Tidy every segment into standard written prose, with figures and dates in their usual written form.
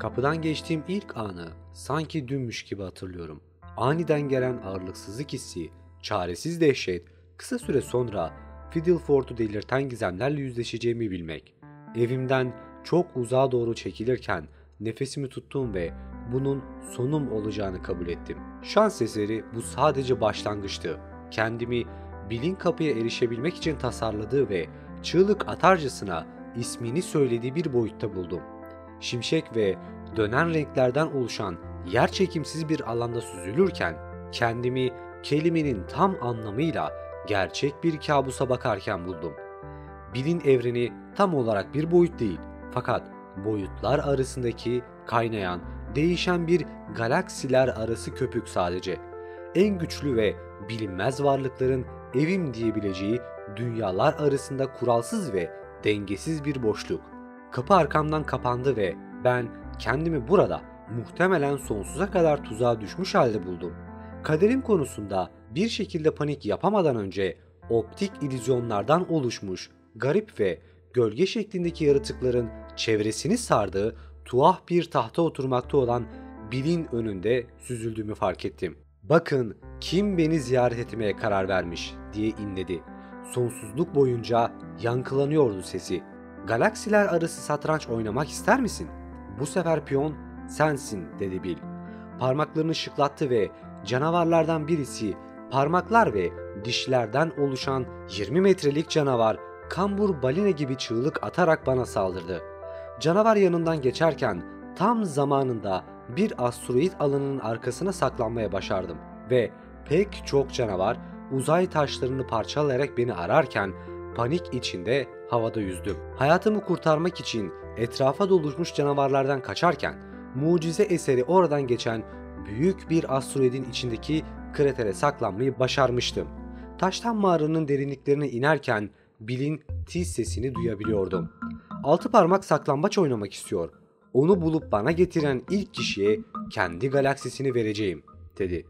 Kapıdan geçtiğim ilk anı sanki dünmüş gibi hatırlıyorum. Aniden gelen ağırlıksızlık hissi, çaresiz dehşet, kısa süre sonra Fiddleford'u delirten gizemlerle yüzleşeceğimi bilmek. Evimden çok uzağa doğru çekilirken nefesimi tuttum ve bunun sonum olacağını kabul ettim. Şans eseri bu sadece başlangıçtı. Kendimi Bill'in kapıya erişebilmek için tasarladığı ve çığlık atarcasına ismini söylediği bir boyutta buldum. Şimşek ve dönen renklerden oluşan yerçekimsiz bir alanda süzülürken kendimi kelimenin tam anlamıyla gerçek bir kabusa bakarken buldum. Bilin evreni tam olarak bir boyut değil, fakat boyutlar arasındaki kaynayan, değişen bir galaksiler arası köpük sadece. En güçlü ve bilinmez varlıkların evim diyebileceği dünyalar arasında kuralsız ve dengesiz bir boşluk. Kapı arkamdan kapandı ve ben kendimi burada muhtemelen sonsuza kadar tuzağa düşmüş halde buldum. Kaderim konusunda bir şekilde panik yapamadan önce optik illüzyonlardan oluşmuş garip ve gölge şeklindeki yaratıkların çevresini sardığı tuhaf bir tahta oturmakta olan Bill'in önünde süzüldüğümü fark ettim. "Bakın kim beni ziyaret etmeye karar vermiş," diye inledi. Sonsuzluk boyunca yankılanıyordu sesi. "Galaksiler arası satranç oynamak ister misin? Bu sefer piyon sensin," dedi Bill. Parmaklarını şıklattı ve canavarlardan birisi, parmaklar ve dişlerden oluşan 20 metrelik canavar, kambur balina gibi çığlık atarak bana saldırdı. Canavar yanından geçerken tam zamanında bir asteroid alanının arkasına saklanmaya başardım ve pek çok canavar uzay taşlarını parçalayarak beni ararken panik içinde havada yüzdüm. Hayatımı kurtarmak için etrafa doluşmuş canavarlardan kaçarken mucize eseri oradan geçen büyük bir asteroidin içindeki kratere saklanmayı başarmıştım. Taştan mağaranın derinliklerine inerken Bill'in tiz sesini duyabiliyordum. "Altı parmak saklambaç oynamak istiyor. Onu bulup bana getiren ilk kişiye kendi galaksisini vereceğim," dedi.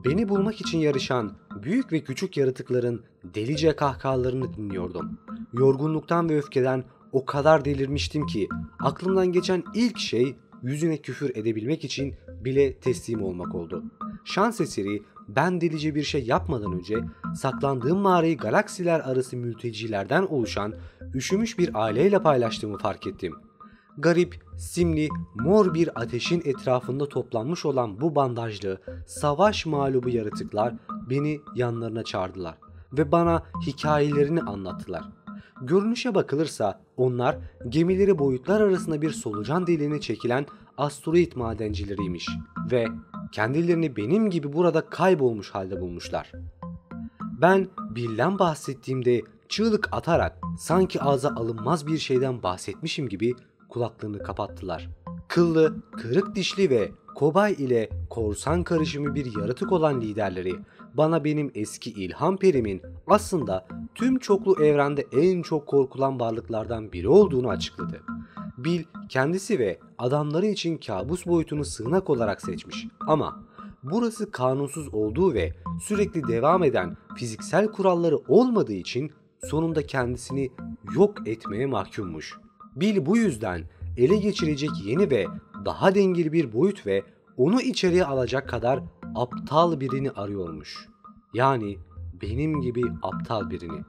Beni bulmak için yarışan büyük ve küçük yaratıkların delice kahkahalarını dinliyordum. Yorgunluktan ve öfkeden o kadar delirmiştim ki aklımdan geçen ilk şey yüzüne küfür edebilmek için bile teslim olmak oldu. Şans eseri ben delice bir şey yapmadan önce saklandığım mağarayı galaksiler arası mültecilerden oluşan üşümüş bir aileyle paylaştığımı fark ettim. Garip, simli, mor bir ateşin etrafında toplanmış olan bu bandajlı, savaş mağlubu yaratıklar beni yanlarına çağırdılar ve bana hikayelerini anlattılar. Görünüşe bakılırsa onlar gemileri boyutlar arasında bir solucan deliğine çekilen asteroid madencileriymiş ve kendilerini benim gibi burada kaybolmuş halde bulmuşlar. Ben Bill'den bahsettiğimde çığlık atarak sanki ağza alınmaz bir şeyden bahsetmişim gibi kulaklarını kapattılar. Kıllı, kırık dişli ve kobay ile korsan karışımı bir yaratık olan liderleri bana benim eski ilham perimin aslında tüm çoklu evrende en çok korkulan varlıklardan biri olduğunu açıkladı. Bill kendisi ve adamları için kabus boyutunu sığınak olarak seçmiş ama burası kanunsuz olduğu ve sürekli devam eden fiziksel kuralları olmadığı için sonunda kendisini yok etmeye mahkummuş. Bill bu yüzden ele geçirecek yeni ve daha dengeli bir boyut ve onu içeriye alacak kadar aptal birini arıyormuş. Yani benim gibi aptal birini.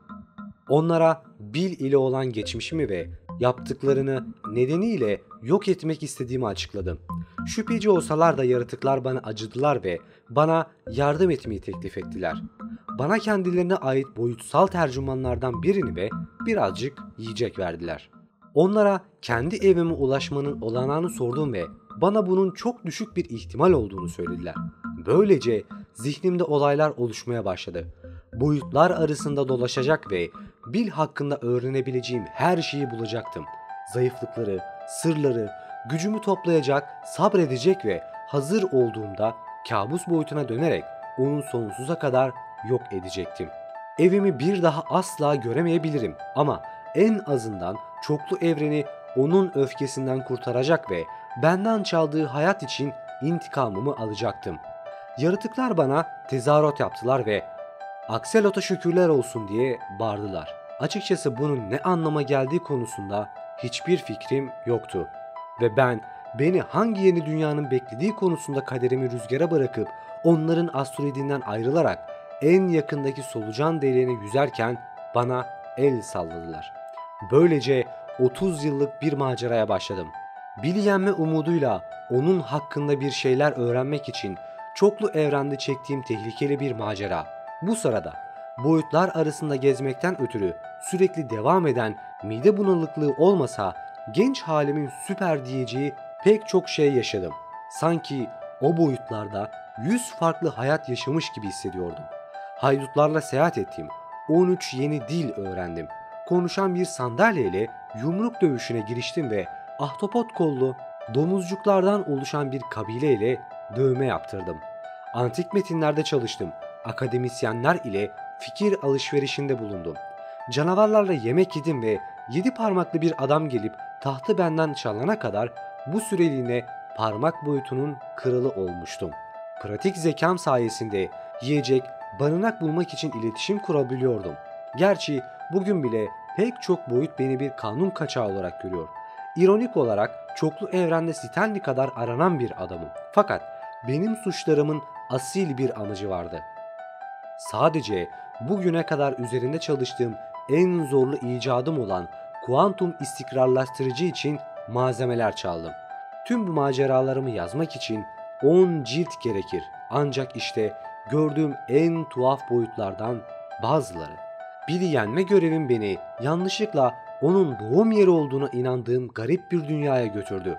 Onlara Bill ile olan geçmişimi ve yaptıklarını nedeniyle yok etmek istediğimi açıkladım. Şüpheci olsalar da yaratıklar bana acıdılar ve bana yardım etmeyi teklif ettiler. Bana kendilerine ait boyutsal tercümanlardan birini ve birazcık yiyecek verdiler. Onlara kendi evime ulaşmanın olanağını sordum ve bana bunun çok düşük bir ihtimal olduğunu söylediler. Böylece zihnimde olaylar oluşmaya başladı. Boyutlar arasında dolaşacak ve Bill hakkında öğrenebileceğim her şeyi bulacaktım. Zayıflıkları, sırları, gücümü toplayacak, sabredecek ve hazır olduğumda kabus boyutuna dönerek onu sonsuza kadar yok edecektim. Evimi bir daha asla göremeyebilirim ama en azından çoklu evreni onun öfkesinden kurtaracak ve benden çaldığı hayat için intikamımı alacaktım. Yaratıklar bana tezahürat yaptılar ve "Akselot'a şükürler olsun," diye bağırdılar. Açıkçası bunun ne anlama geldiği konusunda hiçbir fikrim yoktu ve ben beni hangi yeni dünyanın beklediği konusunda kaderimi rüzgara bırakıp onların asteroidinden ayrılarak en yakındaki solucan deliğine yüzerken bana el salladılar. Böylece 30 yıllık bir maceraya başladım. Billy yenme umuduyla onun hakkında bir şeyler öğrenmek için çoklu evrende çektiğim tehlikeli bir macera. Bu sırada boyutlar arasında gezmekten ötürü sürekli devam eden mide bulanıklığı olmasa genç halimin süper diyeceği pek çok şey yaşadım. Sanki o boyutlarda 100 farklı hayat yaşamış gibi hissediyordum. Haydutlarla seyahat ettim. 13 yeni dil öğrendim. Konuşan bir sandalyeyle yumruk dövüşüne giriştim ve ahtapot kollu domuzcuklardan oluşan bir kabileyle dövme yaptırdım. Antik metinlerde çalıştım. Akademisyenler ile fikir alışverişinde bulundum. Canavarlarla yemek yedim ve 7 parmaklı bir adam gelip tahtı benden çalana kadar bu süreliğine parmak boyutunun kralı olmuştum. Pratik zekam sayesinde yiyecek, barınak bulmak için iletişim kurabiliyordum. Gerçi bugün bile pek çok boyut beni bir kanun kaçağı olarak görüyor. İronik olarak çoklu evrende Stanley kadar aranan bir adamım. Fakat benim suçlarımın asil bir amacı vardı. Sadece bugüne kadar üzerinde çalıştığım en zorlu icadım olan kuantum istikrarlaştırıcı için malzemeler çaldım. Tüm bu maceralarımı yazmak için 10 cilt gerekir. Ancak işte gördüğüm en tuhaf boyutlardan bazıları. Biri yenme görevim beni yanlışlıkla onun doğum yeri olduğuna inandığım garip bir dünyaya götürdü.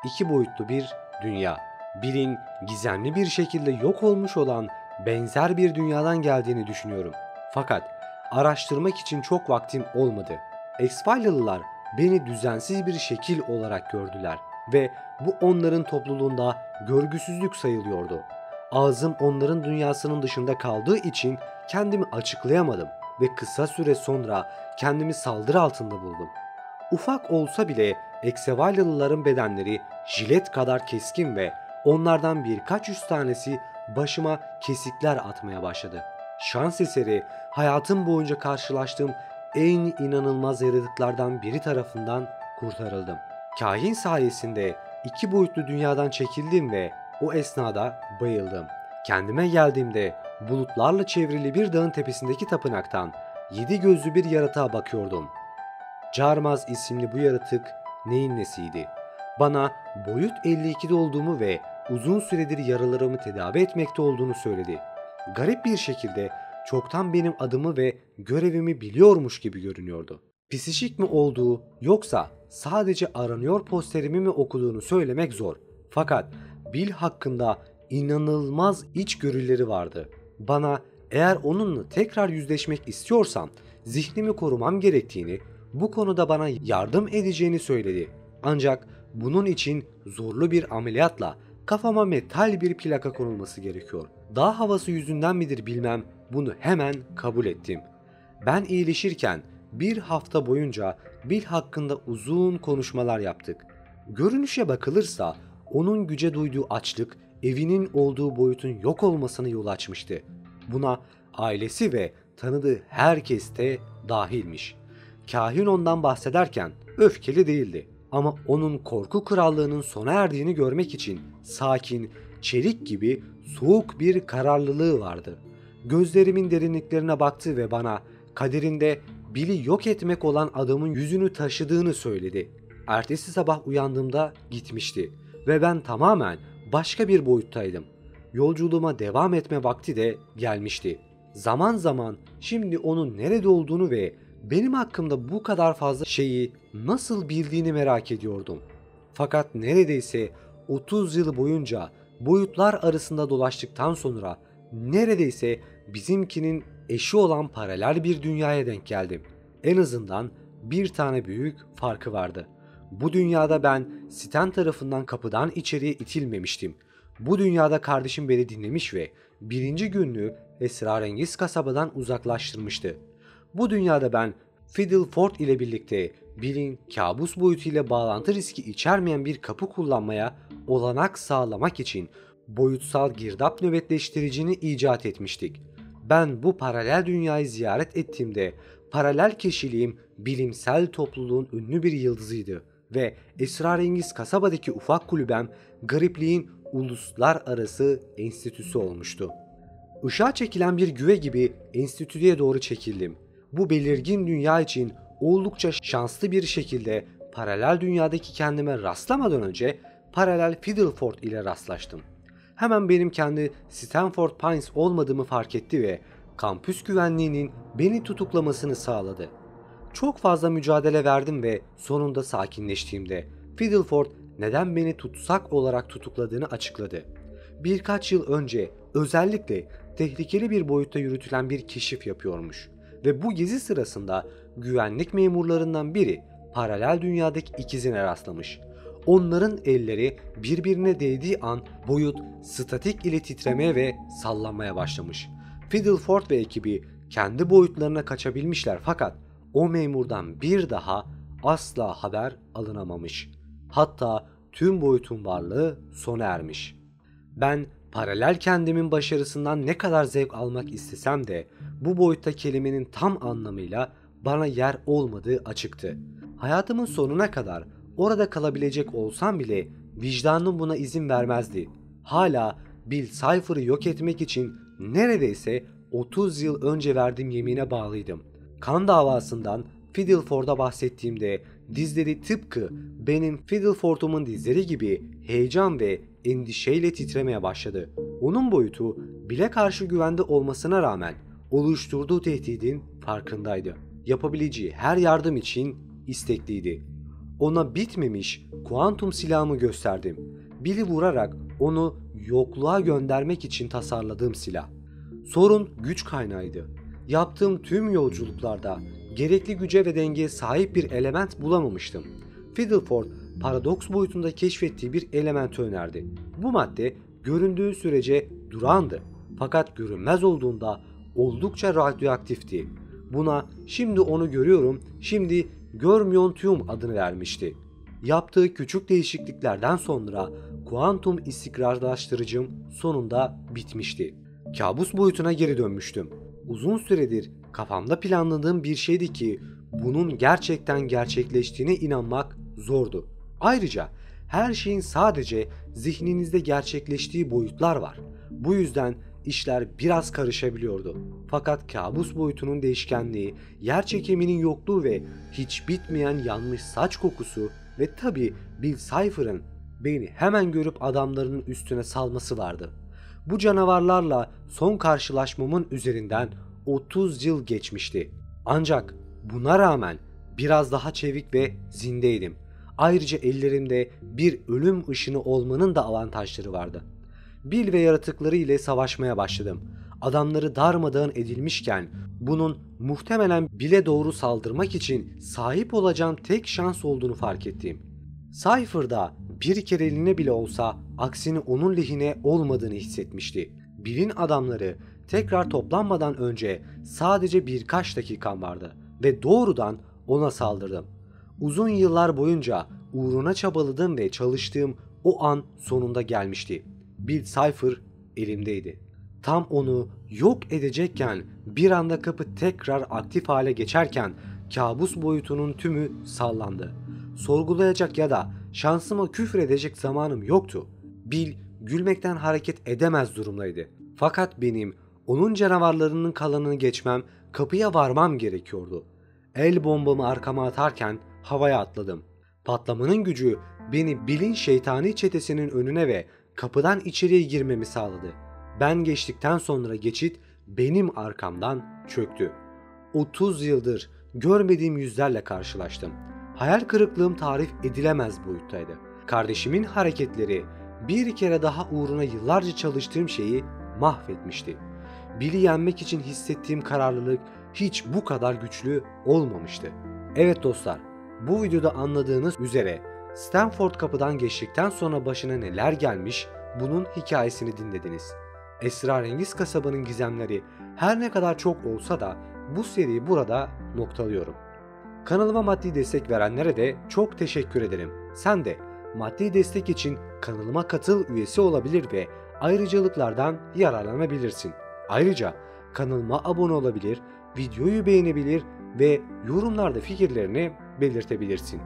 2 boyutlu bir dünya. Bill'in gizemli bir şekilde yok olmuş olan benzer bir dünyadan geldiğini düşünüyorum. Fakat araştırmak için çok vaktim olmadı. X-File'lılar beni düzensiz bir şekil olarak gördüler ve bu onların topluluğunda görgüsüzlük sayılıyordu. Ağzım onların dünyasının dışında kaldığı için kendimi açıklayamadım ve kısa süre sonra kendimi saldırı altında buldum. Ufak olsa bile Exevalyalıların bedenleri jilet kadar keskin ve onlardan birkaç yüz tanesi başıma kesikler atmaya başladı. Şans eseri hayatım boyunca karşılaştığım en inanılmaz yaratıklardan biri tarafından kurtarıldım. Kahin sayesinde 2 boyutlu dünyadan çekildim ve o esnada bayıldım. Kendime geldiğimde bulutlarla çevrili bir dağın tepesindeki tapınaktan 7 gözlü bir yaratığa bakıyordum. Carmaz isimli bu yaratık neyin nesiydi? Bana boyut 52'de olduğumu ve uzun süredir yaralarımı tedavi etmekte olduğunu söyledi. Garip bir şekilde çoktan benim adımı ve görevimi biliyormuş gibi görünüyordu. Psişik mi olduğu yoksa sadece aranıyor posterimi mi okuduğunu söylemek zor. Fakat Bill hakkında inanılmaz içgörüleri vardı. Bana eğer onunla tekrar yüzleşmek istiyorsam zihnimi korumam gerektiğini, bu konuda bana yardım edeceğini söyledi. Ancak bunun için zorlu bir ameliyatla kafama metal bir plaka konulması gerekiyor. Dağ havası yüzünden midir bilmem, bunu hemen kabul ettim. Ben iyileşirken bir hafta boyunca Bill hakkında uzun konuşmalar yaptık. Görünüşe bakılırsa onun güce duyduğu açlık evinin olduğu boyutun yok olmasına yol açmıştı. Buna ailesi ve tanıdığı herkes de dahilmiş. Kahin ondan bahsederken öfkeli değildi ama onun korku krallığının sona erdiğini görmek için sakin, çelik gibi soğuk bir kararlılığı vardı. Gözlerimin derinliklerine baktı ve bana kaderinde Bill'i yok etmek olan adamın yüzünü taşıdığını söyledi. Ertesi sabah uyandığımda gitmişti ve ben tamamen başka bir boyuttaydım. Yolculuğuma devam etme vakti de gelmişti. Zaman zaman şimdi onun nerede olduğunu ve benim hakkımda bu kadar fazla şeyi nasıl bildiğini merak ediyordum. Fakat neredeyse 30 yıl boyunca boyutlar arasında dolaştıktan sonra neredeyse bizimkinin eşi olan paralel bir dünyaya denk geldim. En azından bir tane büyük farkı vardı. Bu dünyada ben Stan tarafından kapıdan içeriye itilmemiştim. Bu dünyada kardeşim beni dinlemiş ve birinci günlüğü esrarengiz kasabadan uzaklaştırmıştı. Bu dünyada ben Fiddleford ile birlikte Bill'in kabus boyutuyla bağlantı riski içermeyen bir kapı kullanmaya olanak sağlamak için boyutsal girdap nöbetleştiricini icat etmiştik. Ben bu paralel dünyayı ziyaret ettiğimde paralel kişiliğim bilimsel topluluğun ünlü bir yıldızıydı ve esrarengiz kasabadaki ufak kulübem garipliğin uluslararası enstitüsü olmuştu. Işığa çekilen bir güve gibi enstitüye doğru çekildim. Bu belirgin dünya için oldukça şanslı bir şekilde paralel dünyadaki kendime rastlamadan önce paralel Fiddleford ile rastlaştım. Hemen benim kendi Stanford Pines olmadığımı fark etti ve kampüs güvenliğinin beni tutuklamasını sağladı. Çok fazla mücadele verdim ve sonunda sakinleştiğimde Fiddleford neden beni tutsak olarak tutukladığını açıkladı. Birkaç yıl önce özellikle tehlikeli bir boyutta yürütülen bir keşif yapıyormuş ve bu gezi sırasında güvenlik memurlarından biri paralel dünyadaki ikizine rastlamış. Onların elleri birbirine değdiği an boyut statik ile titremeye ve sallanmaya başlamış. Fiddleford ve ekibi kendi boyutlarına kaçabilmişler fakat o memurdan bir daha asla haber alınamamış. Hatta tüm boyutun varlığı sona ermiş. Ben paralel kendimin başarısından ne kadar zevk almak istesem de bu boyutta kelimenin tam anlamıyla bana yer olmadığı açıktı. Hayatımın sonuna kadar orada kalabilecek olsam bile vicdanım buna izin vermezdi. Hala Bill Cipher'ı yok etmek için neredeyse 30 yıl önce verdiğim yemine bağlıydım. Kan davasından Fiddleford'a bahsettiğimde dizleri tıpkı benim Fiddleford'umun dizleri gibi heyecan ve endişeyle titremeye başladı. Onun boyutu Bill'e karşı güvende olmasına rağmen oluşturduğu tehdidin farkındaydı. Yapabileceği her yardım için istekliydi. Ona bitmemiş kuantum silahımı gösterdim. Bill'i vurarak onu yokluğa göndermek için tasarladığım silah. Sorun güç kaynağıydı. Yaptığım tüm yolculuklarda gerekli güce ve dengeye sahip bir element bulamamıştım. Fiddleford paradoks boyutunda keşfettiği bir elementi önerdi. Bu madde göründüğü sürece durağandı fakat görünmez olduğunda oldukça radyoaktifti. Buna şimdi onu görüyorum, şimdi görmüyontiyum adını vermişti. Yaptığı küçük değişikliklerden sonra kuantum istikrarlaştırıcım sonunda bitmişti. Kabus boyutuna geri dönmüştüm. Uzun süredir kafamda planladığım bir şeydi ki bunun gerçekten gerçekleştiğine inanmak zordu. Ayrıca her şeyin sadece zihninizde gerçekleştiği boyutlar var. Bu yüzden işler biraz karışabiliyordu. Fakat kabus boyutunun değişkenliği, yer çekiminin yokluğu ve hiç bitmeyen yanmış saç kokusu ve tabii Bill Cipher'ın beni hemen görüp adamlarının üstüne salması vardı. Bu canavarlarla son karşılaşmamın üzerinden 30 yıl geçmişti. Ancak buna rağmen biraz daha çevik ve zindeydim. Ayrıca ellerimde bir ölüm ışını olmanın da avantajları vardı. Bill ve yaratıkları ile savaşmaya başladım. Adamları darmadağın edilmişken bunun muhtemelen Bill'e doğru saldırmak için sahip olacağım tek şans olduğunu fark ettim. Cypher'da bir kereliğine bile olsa aksini onun lehine olmadığını hissetmişti. Bill'in adamları tekrar toplanmadan önce sadece birkaç dakikam vardı ve doğrudan ona saldırdım. Uzun yıllar boyunca uğruna çabaladım ve çalıştığım o an sonunda gelmişti. Bill Cipher elimdeydi. Tam onu yok edecekken bir anda kapı tekrar aktif hale geçerken kabus boyutunun tümü sallandı. Sorgulayacak ya da şansıma küfür edecek zamanım yoktu. Bill gülmekten hareket edemez durumdaydı. Fakat benim onun canavarlarının kalanını geçmem, kapıya varmam gerekiyordu. El bombamı arkama atarken havaya atladım. Patlamanın gücü beni Bill'in şeytani çetesinin önüne ve kapıdan içeriye girmemi sağladı. Ben geçtikten sonra geçit benim arkamdan çöktü. 30 yıldır görmediğim yüzlerle karşılaştım. Hayal kırıklığım tarif edilemez boyuttaydı. Kardeşimin hareketleri bir kere daha uğruna yıllarca çalıştığım şeyi mahvetmişti. Bill'i yenmek için hissettiğim kararlılık hiç bu kadar güçlü olmamıştı. Evet dostlar, bu videoda anladığınız üzere Stanford kapıdan geçtikten sonra başına neler gelmiş bunun hikayesini dinlediniz. Esrarengiz kasabanın gizemleri her ne kadar çok olsa da bu seriyi burada noktalıyorum. Kanalıma maddi destek verenlere de çok teşekkür ederim. Sen de maddi destek için kanalıma katıl üyesi olabilir ve ayrıcalıklardan yararlanabilirsin. Ayrıca kanalıma abone olabilir, videoyu beğenebilir ve yorumlarda fikirlerini belirtebilirsin.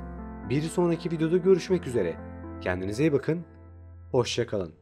Bir sonraki videoda görüşmek üzere. Kendinize iyi bakın. Hoşça kalın.